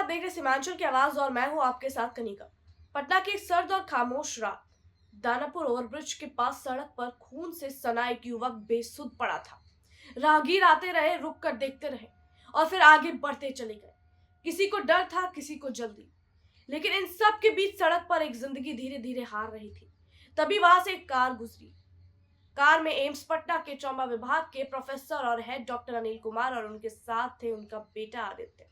देख रहे सीमांचल की आवाज और मैं हूं आपके साथ कनिका। पटना की एक सर्द और खामोश रात, दानापुर ओवरब्रिज के पास सड़क पर खून से सना एक युवक बेसुध पड़ा था। राहगीर आते रहे, रुक कर देखते रहे और फिर आगे बढ़ते चले गए। किसी को डर था, किसी को जल्दी, लेकिन इन सब के बीच सड़क पर एक जिंदगी धीरे धीरे हार रही थी। तभी वहां से एक कार गुजरी। कार में एम्स पटना के ट्रॉमा विभाग के प्रोफेसर और हेड डॉक्टर अनिल कुमार और उनके साथ थे उनका बेटा आदित्य।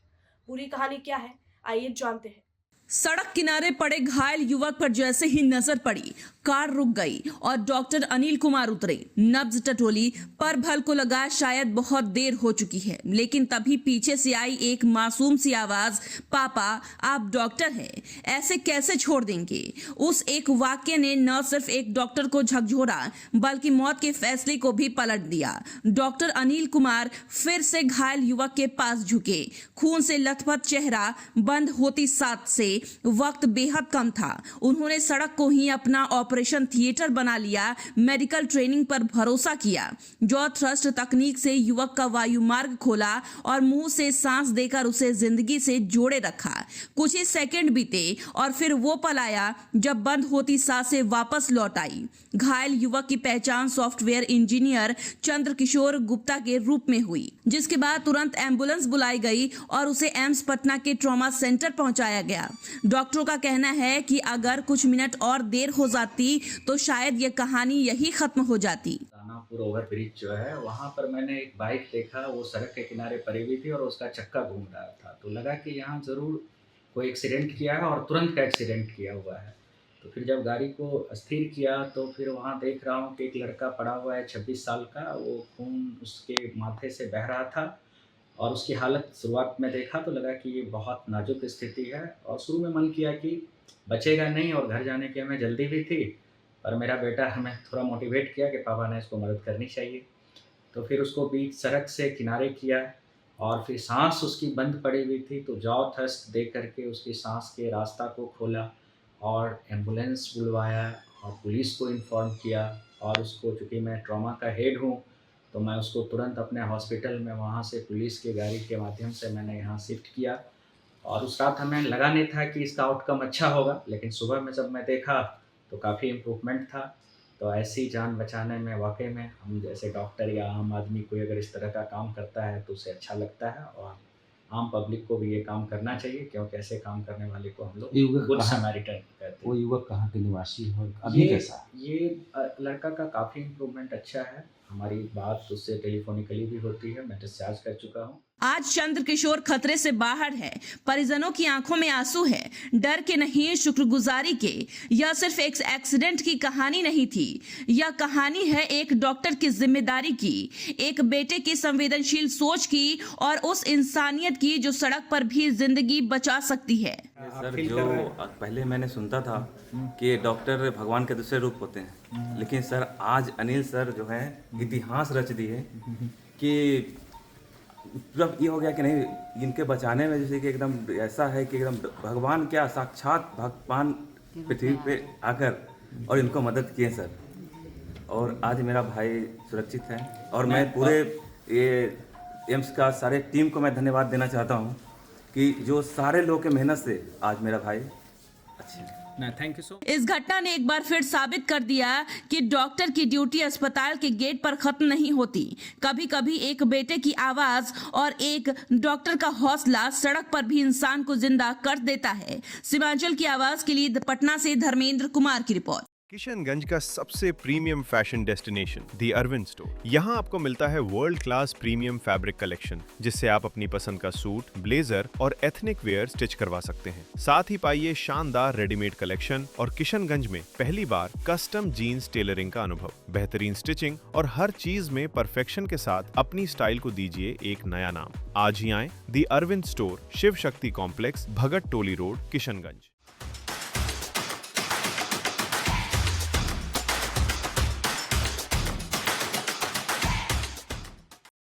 पूरी कहानी क्या है, आइए जानते हैं। सड़क किनारे पड़े घायल युवक पर जैसे ही नजर पड़ी, कार रुक गई और डॉक्टर अनिल कुमार उतरे। नब्ज टटोली, पर भल को लगा शायद बहुत देर हो चुकी है, लेकिन तभी पीछे से आई एक मासूम सी आवाज, पापा आप डॉक्टर हैं, ऐसे कैसे छोड़ देंगे। उस एक वाक्य ने न सिर्फ एक डॉक्टर को झकझोरा बल्कि मौत के फैसले को भी पलट दिया। डॉक्टर अनिल कुमार फिर से घायल युवक के पास झुके। खून से लथपथ चेहरा, बंद होती सांस से वक्त बेहद कम था। उन्होंने सड़क को ही अपना ऑपरेशन थिएटर बना लिया। मेडिकल ट्रेनिंग पर भरोसा किया। जॉ थ्रस्ट तकनीक से युवक का वायु मार्ग खोला और मुंह से सांस देकर उसे जिंदगी से जोड़े रखा। कुछ ही सेकंड बीते और फिर वो पल आया जब बंद होती सांसें वापस लौट आई। घायल युवक की पहचान सॉफ्टवेयर इंजीनियर चंद्रकिशोर गुप्ता के रूप में हुई, जिसके बाद तुरंत एम्बुलेंस बुलाई गई और उसे एम्स पटना के ट्रॉमा सेंटर पहुंचाया गया। डॉक्टरों का कहना है कि अगर कुछ मिनट और देर हो जाती तो शायद ये कहानी यही खत्म हो जाती। दानापुर ओवरब्रिज जो है वहाँ पर मैंने एक बाइक देखा, वो सड़क के किनारे पड़ी हुई थी और उसका चक्का घूम रहा था, तो लगा कि यहाँ ज़रूर कोई एक्सीडेंट किया है और तुरंत का एक्सीडेंट किया हुआ है। तो फिर जब गाड़ी को स्थिर किया तो फिर वहाँ देख रहा हूँ कि एक लड़का पड़ा हुआ है 26 साल का, वो खून उसके माथे से बह रहा था और उसकी हालत शुरुआत में देखा तो लगा कि ये बहुत नाजुक स्थिति है और शुरू में मन किया कि बचेगा नहीं और घर जाने की हमें जल्दी भी थी, पर मेरा बेटा हमें थोड़ा मोटिवेट किया कि पापा ने इसको मदद करनी चाहिए। तो फिर उसको बीच सड़क से किनारे किया और फिर सांस उसकी बंद पड़ी हुई थी, तो जॉ थ्रस्ट दे करके उसकी सांस के रास्ता को खोला और एम्बुलेंस बुलवाया और पुलिस को इन्फॉर्म किया। और उसको, चूँकि मैं ट्रॉमा का हेड हूँ, तो मैं उसको तुरंत अपने हॉस्पिटल में वहाँ से पुलिस के गाड़ी के माध्यम से मैंने यहाँ शिफ्ट किया। और उस रात हमें लगा नहीं था कि इसका आउटकम अच्छा होगा, लेकिन सुबह में जब मैं देखा तो काफ़ी इम्प्रूवमेंट था। तो ऐसी जान बचाने में वाकई में हम जैसे डॉक्टर या आम आदमी कोई अगर इस तरह का काम करता है तो उसे अच्छा लगता है और आम पब्लिक को भी ये काम करना चाहिए, क्योंकि ऐसे काम करने वाले को हम लोग गुड समैरिटन कहते हैं। वो युवक कहाँ के निवासी है और अभी कैसा है? ये लड़का का काफ़ी इम्प्रूवमेंट अच्छा है। हमारी बात उससे टेलीफोनिकली भी होती है, मैं डिस्चार्ज कर चुका हूँ। आज चंद्रकिशोर खतरे से बाहर है। परिजनों की आंखों में आंसू है, डर के नहीं शुक्रगुजारी के। यह सिर्फ एक एक्सीडेंट की कहानी नहीं थी, यह कहानी है एक डॉक्टर की जिम्मेदारी की, एक बेटे की संवेदनशील सोच की और उस इंसानियत की जो सड़क पर भी जिंदगी बचा सकती है। सर, जो पहले मैंने सुनता था कि डॉक्टर भगवान के दूसरे रूप होते हैं, लेकिन सर आज अनिल सर जो है इतिहास रच दी है कि मतलब ये हो गया कि नहीं, इनके बचाने में जैसे कि एकदम ऐसा है कि एकदम भगवान क्या, साक्षात भगवान पृथ्वी पे आकर और इनको मदद किए सर। और आज मेरा भाई सुरक्षित है और मैं पूरे ये एम्स का सारे टीम को मैं धन्यवाद देना चाहता हूँ कि जो सारे लोग के मेहनत से आज मेरा भाई अच्छे है। Thank you so. इस घटना ने एक बार फिर साबित कर दिया कि डॉक्टर की ड्यूटी अस्पताल के गेट पर खत्म नहीं होती। कभी कभी एक बेटे की आवाज और एक डॉक्टर का हौसला सड़क पर भी इंसान को जिंदा कर देता है। सीमांचल की आवाज के लिए पटना से धर्मेंद्र कुमार की रिपोर्ट। किशनगंज का सबसे प्रीमियम फैशन डेस्टिनेशन दी अरविंद स्टोर। यहाँ आपको मिलता है world class premium fabric collection, जिससे आप अपनी पसंद का सूट, ब्लेजर और एथनिक वेयर स्टिच करवा सकते हैं। साथ ही पाइए शानदार रेडीमेड कलेक्शन और किशनगंज में पहली बार कस्टम जीन्स टेलरिंग का अनुभव। बेहतरीन स्टिचिंग और हर चीज में परफेक्शन के साथ अपनी स्टाइल को दीजिए एक नया नाम। आज ही आए दी अरविंद स्टोर, शिव शक्ति कॉम्प्लेक्स, भगत टोली रोड, किशनगंज।